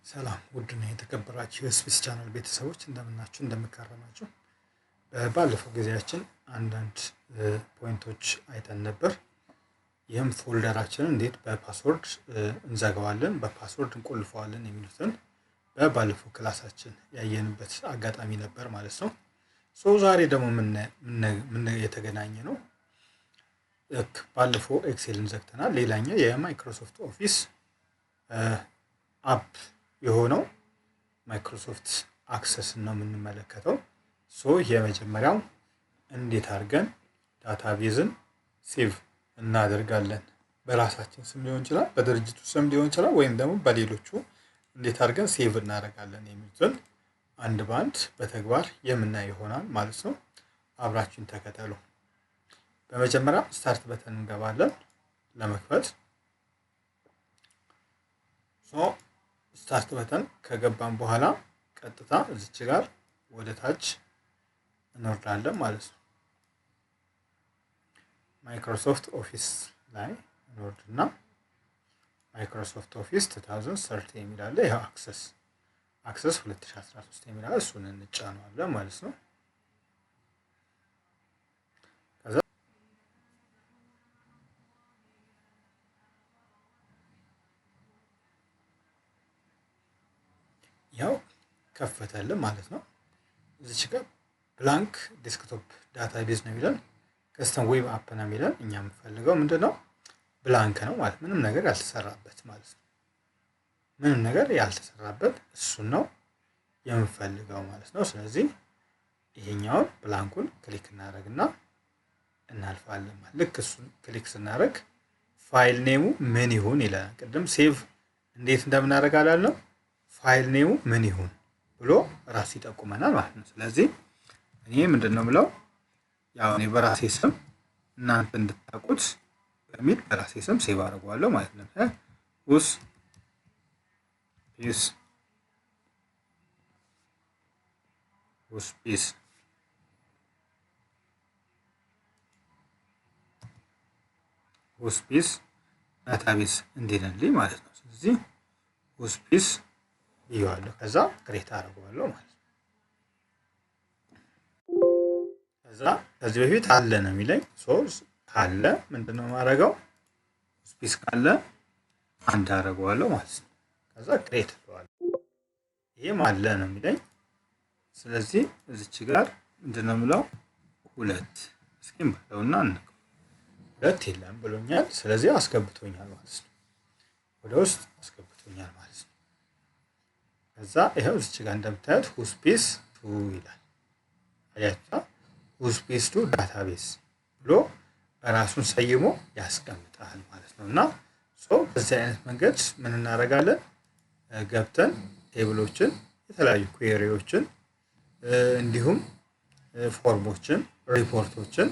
ሰላም ውድና የተከበራችሁ የስፔስ ቻናል ቤተሰቦች እንደምናችሁ እንደምከረማችሁ። ባለፈው ጊዜያችን አንዳንድ ፖይንቶች አይተን ነበር። ይህም ፎልደራችንን እንዴት በፓስወርድ እንዘጋዋለን፣ በፓስወርድ እንቆልፈዋለን የሚሉትን በባለፈው ክላሳችን ያየንበት አጋጣሚ ነበር ማለት ነው። ዛሬ ደግሞ ምን የተገናኘ ነው። ባለፈው ኤክሴልን ዘግተናል። ሌላኛው የማይክሮሶፍት ኦፊስ አፕ የሆነው ማይክሮሶፍት አክሰስ ነው የምንመለከተው። የመጀመሪያው እንዴት አድርገን ዳታቤዝን ሴቭ እናደርጋለን፣ በራሳችን ስም ሊሆን ይችላል፣ በድርጅቱ ስም ሊሆን ይችላል፣ ወይም ደግሞ በሌሎቹ እንዴት አድርገን ሴቭ እናደርጋለን የሚሉትን አንድ ባንድ በተግባር የምናየው ይሆናል ማለት ነው። አብራችን ተከተሉ። በመጀመሪያ ስታርት በተን እንገባለን ለመክፈት። ስታርት በተን ከገባን በኋላ ቀጥታ እዚች ጋር ወደ ታች እንወርዳለን ማለት ነው። ማይክሮሶፍት ኦፊስ ላይ እንወርድና ማይክሮሶፍት ኦፊስ 2013 የሚል አለ። ይሄ አክሰስ 2013 የሚል አለ። እሱን እንጫነዋለን ማለት ነው። ያው ከፈተልን ማለት ነው። እዚች ጋር ብላንክ ዴስክቶፕ ዳታቤዝ ነው የሚለን፣ ከስተም ዌብ አፕ ነው የሚለን። እኛ የምንፈልገው ምንድነው? ብላንክ ነው ማለት ምንም ነገር ያልተሰራበት ማለት ነው። ምንም ነገር ያልተሰራበት እሱን ነው የምንፈልገው ማለት ነው። ስለዚህ ይሄኛውን ብላንኩን ክሊክ እናደርግና እናልፋለን ማለት። ልክ እሱን ክሊክ ስናደርግ ፋይል ኔሙ ምን ይሁን ይለናል። ቅድም ሴቭ እንዴት እንደምናደርግ አላልነው? ፋይል ኔሙ ምን ይሁን ብሎ ራሱ ይጠቁመናል ማለት ነው። ስለዚህ እኔ ምንድነው ብለው ያው እኔ በራሴ ስም እናንተ እንድታውቁት በሚል በራሴ ስም ሴቭ አድርገዋለሁ ማለት ነው። ውስፒስ ዳታቤዝ እንዲልልኝ ማለት ነው። ስለዚህ ውስፒስ ይዋለሁ፣ ከዛ ክሬት አድርገዋለሁ ማለት ነው። ከዛ ከዚህ በፊት አለ ነው የሚለኝ። ካለ ምንድነው ማድረገው? ስፔስ ካለ አንድ አደርገዋለሁ ማለት ነው። ከዛ ክሬት አድርገዋለሁ። ይሄም አለ ነው የሚለኝ። ስለዚህ እዚች ጋር ምንድነው የምለው? ሁለት እስኪም ባለውና እንከው ሁለት የለም ብሎኛል። ስለዚህ አስገብቶኛል ማለት ነው። ወደ ውስጥ አስገብቶኛል ማለት ነው። ከዛ ይሄው እዚች ጋር እንደምታዩት ውስፔስ 2 ይላል። አያችሁ? ውስፔስ 2 ዳታቤዝ ብሎ ራሱን ሰይሞ ያስቀምጣል ማለት ነው። እና በዚህ አይነት መንገድ ምን እናደርጋለን? ገብተን ቴብሎችን፣ የተለያዩ ኩዌሪዎችን፣ እንዲሁም ፎርሞችን፣ ሪፖርቶችን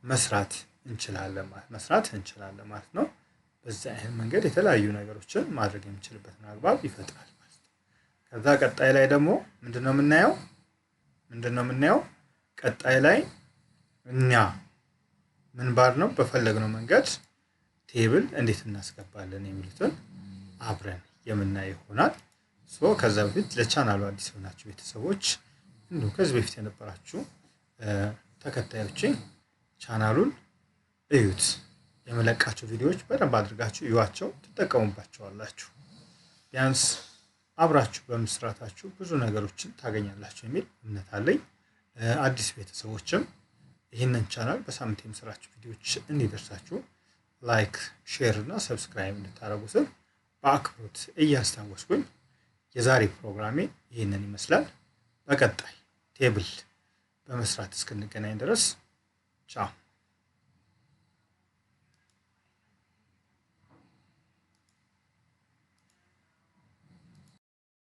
መስራት እንችላለን ማለት ነው። በዚህ አይነት መንገድ የተለያዩ ነገሮችን ማድረግ የምንችልበትን አግባብ ይፈጥራል። ከዛ ቀጣይ ላይ ደግሞ ምንድነው የምናየው? ቀጣይ ላይ እኛ ምን ባር ነው በፈለግነው መንገድ ቴብል እንዴት እናስገባለን የሚሉትን አብረን የምናየው ይሆናል። ከዛ በፊት ለቻናሉ አዲስ የሆናችሁ ቤተሰቦች እንዲሁም ከዚህ በፊት የነበራችሁ ተከታዮች ቻናሉን እዩት። የመለቃቸው ቪዲዮዎች በደንብ አድርጋችሁ እዩዋቸው፣ ትጠቀሙባቸዋላችሁ። ቢያንስ አብራችሁ በመስራታችሁ ብዙ ነገሮችን ታገኛላችሁ የሚል እምነት አለኝ። አዲስ ቤተሰቦችም ይህንን ቻናል በሳምንት የምሰራችሁ ቪዲዮዎች እንዲደርሳችሁ ላይክ፣ ሼር እና ሰብስክራይብ እንድታደርጉ ስል በአክብሮት እያስታወስኩኝ የዛሬ ፕሮግራሜ ይህንን ይመስላል። በቀጣይ ቴብል በመስራት እስክንገናኝ ድረስ ቻው።